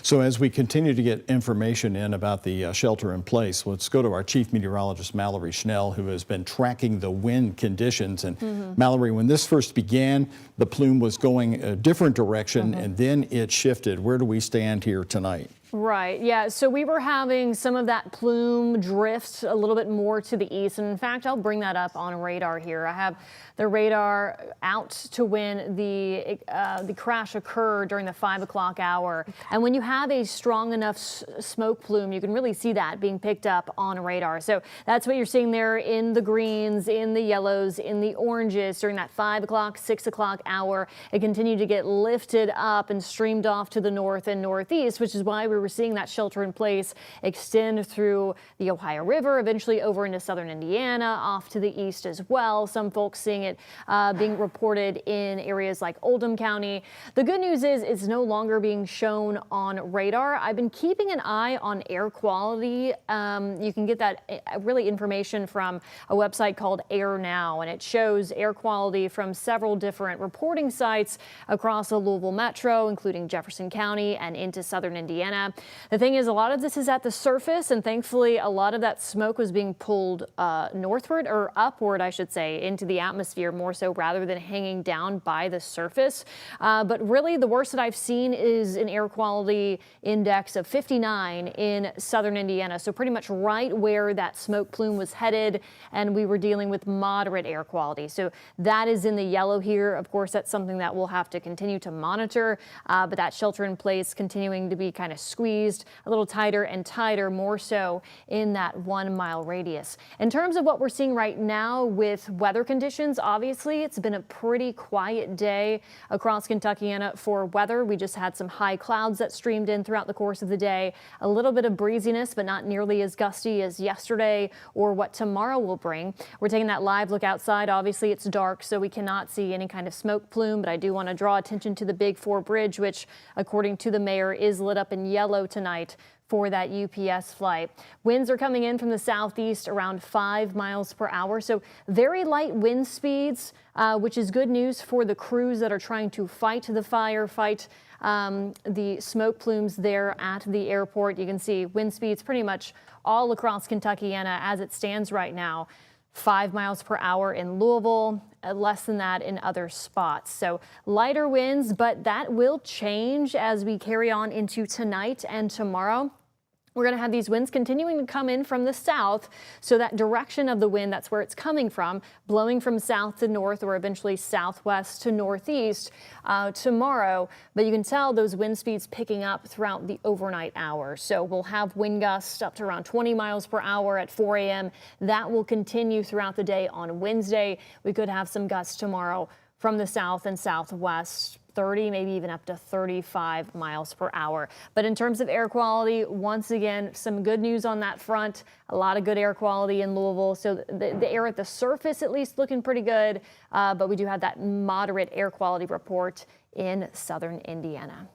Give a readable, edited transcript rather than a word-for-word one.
So as we continue to get information in about the shelter in place, let's go to our chief meteorologist, Mallory Schnell, who has been tracking the wind conditions. And Mallory, when this first began, the plume was going a different direction and then it shifted. Where do we stand here tonight? Right. Yeah. So we were having some of that plume drift a little bit more to the east. And in fact, I'll bring that up on radar here. I have the radar out to when the crash occurred during the 5 o'clock hour. And when you have a strong enough smoke plume, you can really see that being picked up on radar. So that's what you're seeing there in the greens, in the yellows, in the oranges during that 5 o'clock, 6 o'clock hour. It continued to get lifted up and streamed off to the north and northeast, which is why we were seeing that shelter in place extend through the Ohio River, eventually over into southern Indiana, off to the east as well. Some folks seeing it being reported in areas like Oldham County. The good news is it's no longer being shown on radar. I've been keeping an eye on air quality. You can get that really information from a website called Air Now, and it shows air quality from several different reporting sites across the Louisville metro, including Jefferson County and into southern Indiana. The thing is, a lot of this is at the surface, and thankfully a lot of that smoke was being pulled northward, or upward, I should say, into the atmosphere more so rather than hanging down by the surface. But really the worst that I've seen is an air quality index of 59 in southern Indiana. So pretty much right where that smoke plume was headed, and we were dealing with moderate air quality. So that is in the yellow here. Of course, that's something that we'll have to continue to monitor, but that shelter in place continuing to be kind of squeezed a little tighter and tighter, more so in that 1 mile radius. In terms of what we're seeing right now with weather conditions, obviously it's been a pretty quiet day across Kentuckiana for weather. We just had some high clouds that streamed in throughout the course of the day, a little bit of breeziness, but not nearly as gusty as yesterday or what tomorrow will bring. We're taking that live look outside. Obviously it's dark, so we cannot see any kind of smoke plume, but I do want to draw attention to the Big 4 bridge, which according to the mayor is lit up in yellow tonight for that UPS flight. Winds are coming in from the southeast around 5 miles per hour. So very light wind speeds, which is good news for the crews that are trying to fight the fire, fight the smoke plumes there at the airport. You can see wind speeds pretty much all across Kentuckiana as it stands right now. 5 miles per hour in Louisville, less than that in other spots. So lighter winds, but that will change as we carry on into tonight and tomorrow. We're going to have these winds continuing to come in from the south, so that direction of the wind, that's where it's coming from, blowing from south to north or eventually southwest to northeast tomorrow. But you can tell those wind speeds picking up throughout the overnight hours. So we'll have wind gusts up to around 20 miles per hour at 4 a.m. That will continue throughout the day on Wednesday. We could have some gusts tomorrow from the south and southwest, 30, maybe even up to 35 miles per hour. But in terms of air quality, once again, some good news on that front. A lot of good air quality in Louisville. So the air at the surface, at least, looking pretty good. But we do have that moderate air quality report in southern Indiana.